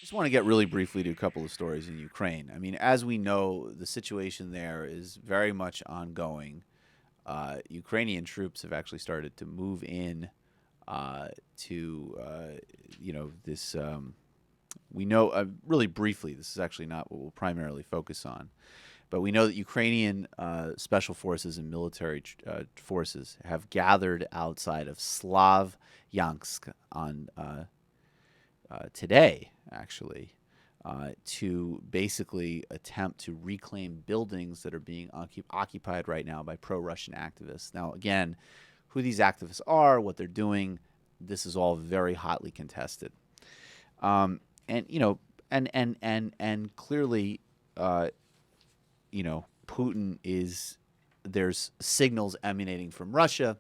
Just want to get really briefly to a couple of stories in Ukraine. I mean, as we know, the situation there is very much ongoing. Ukrainian troops have actually started to move in to, this. We know really briefly. This is actually not what we'll primarily focus on, but we know that Ukrainian special forces and military forces have gathered outside of Slavyansk on today, actually, to basically attempt to reclaim buildings that are being occupied right now by pro-Russian activists. Now, again, who these activists are, what they're doing, this is all very hotly contested. And you know, and clearly, Putin is there's signals emanating from Russia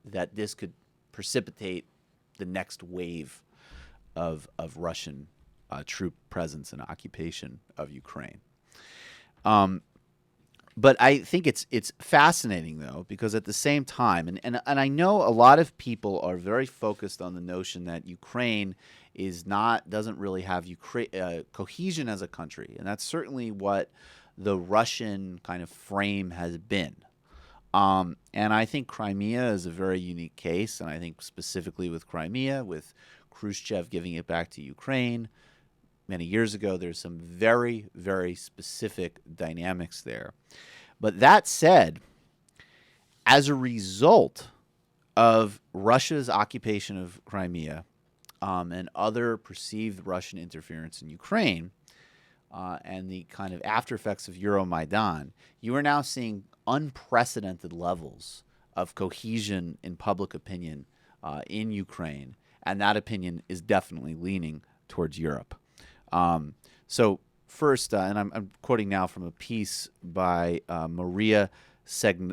that this could precipitate the next wave of Russian troop presence and occupation of Ukraine. But I think it's fascinating though, because at the same time, and I know a lot of people are very focused on the notion that Ukraine doesn't really have cohesion as a country, and that's certainly what the Russian kind of frame has been. And I think Crimea is a very unique case, and I think specifically with Crimea, with Khrushchev giving it back to Ukraine many years ago, there's some very, very specific dynamics there. But that said, as a result of Russia's occupation of Crimea and other perceived Russian interference in Ukraine and the kind of after effects of Euromaidan, you are now seeing unprecedented levels of cohesion in public opinion in Ukraine, and that opinion is definitely leaning towards Europe. So first, and I'm quoting now from a piece by Maria Snegoyaya.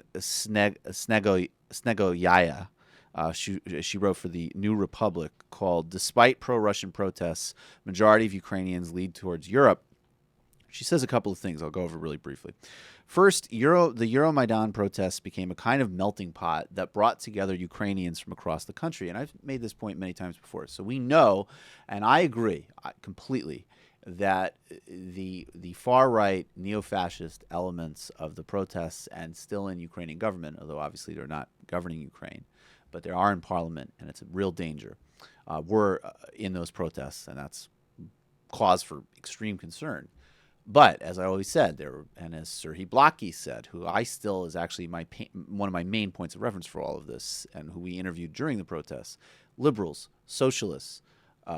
She wrote for the New Republic called "Despite pro-Russian protests, majority of Ukrainians lead towards Europe." She says a couple of things I'll go over really briefly. First, the Euromaidan protests became a kind of melting pot that brought together Ukrainians from across the country. And I've made this point many times before. So we know, and I agree completely, that the far-right neo-fascist elements of the protests and still in Ukrainian government, although obviously they're not governing Ukraine, but they are in parliament, and it's a real danger, were in those protests, and that's cause for extreme concern. But as I always said, and as Serhiy Blaki said, who I still is actually one of my main points of reference for all of this, and who we interviewed during the protests, liberals, socialists,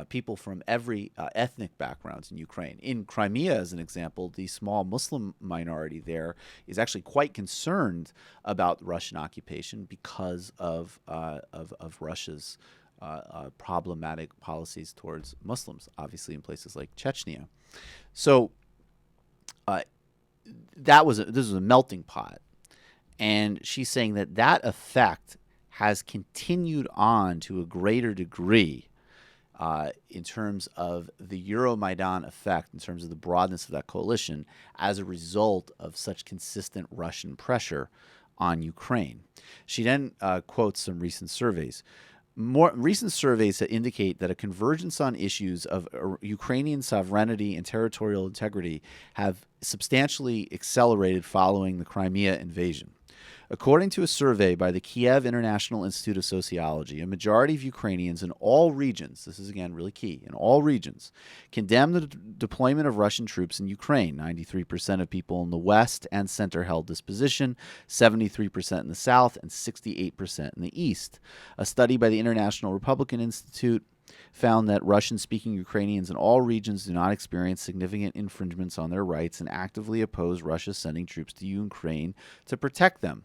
people from every ethnic backgrounds in Ukraine. In Crimea, as an example, the small Muslim minority there is actually quite concerned about Russian occupation because of Russia's problematic policies towards Muslims, obviously in places like Chechnya. So this was a melting pot, and she's saying that effect has continued on to a greater degree in terms of the Euromaidan effect, in terms of the broadness of that coalition, as a result of such consistent Russian pressure on Ukraine. She then quotes some recent surveys. More recent surveys that indicate that a convergence on issues of Ukrainian sovereignty and territorial integrity have substantially accelerated following the Crimea invasion. According to a survey by the Kiev International Institute of Sociology, a majority of Ukrainians in all regions, this is again really key, in all regions, condemn the deployment of Russian troops in Ukraine. 93% of people in the West and center held this position, 73% in the South, and 68% in the East. A study by the International Republican Institute found that Russian-speaking Ukrainians in all regions do not experience significant infringements on their rights and actively oppose Russia sending troops to Ukraine to protect them.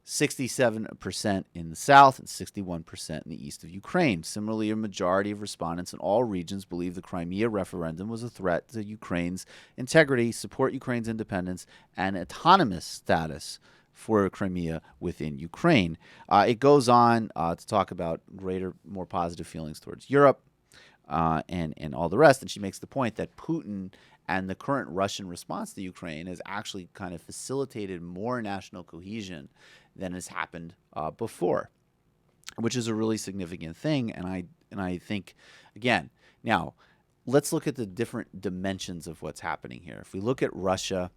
67% in the south and 61% in the east of Ukraine. Similarly, a majority of respondents in all regions believe the Crimea referendum was a threat to Ukraine's integrity, support Ukraine's independence, and autonomous status for Crimea within Ukraine. It goes on to talk about greater, more positive feelings towards Europe and all the rest. And she makes the point that Putin and the current Russian response to Ukraine has actually kind of facilitated more national cohesion than has happened before, which is a really significant thing. And I think, again, now, let's look at the different dimensions of what's happening here. If we look at Russia,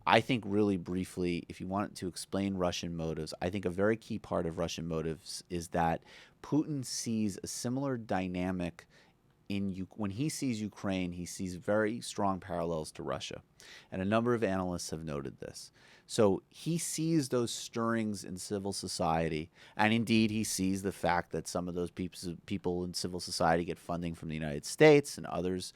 I think really briefly, if you want to explain Russian motives, I think a very key part of Russian motives is that Putin sees a similar dynamic when he sees Ukraine, he sees very strong parallels to Russia. And a number of analysts have noted this. So he sees those stirrings in civil society, and indeed he sees the fact that some of those people in civil society get funding from the United States and others,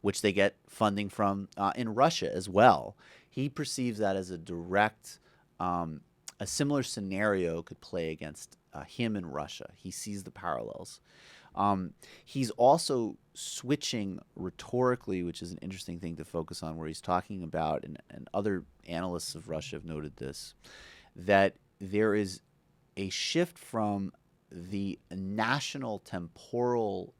which they get funding from in Russia as well. He perceives that as a direct, a similar scenario could play against him in Russia. He sees the parallels. He's also switching rhetorically, which is an interesting thing to focus on, where he's talking about, and other analysts of Russia have noted this, that there is a shift from the national temporal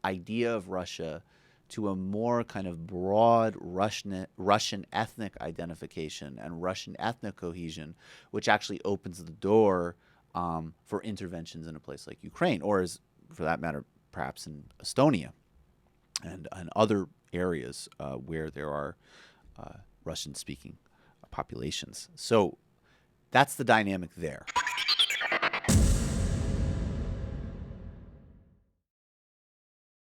idea of Russia to a more kind of broad Russian ethnic identification and Russian ethnic cohesion, which actually opens the door for interventions in a place like Ukraine, or as for that matter, perhaps in Estonia and other areas where there are Russian-speaking populations. So that's the dynamic there.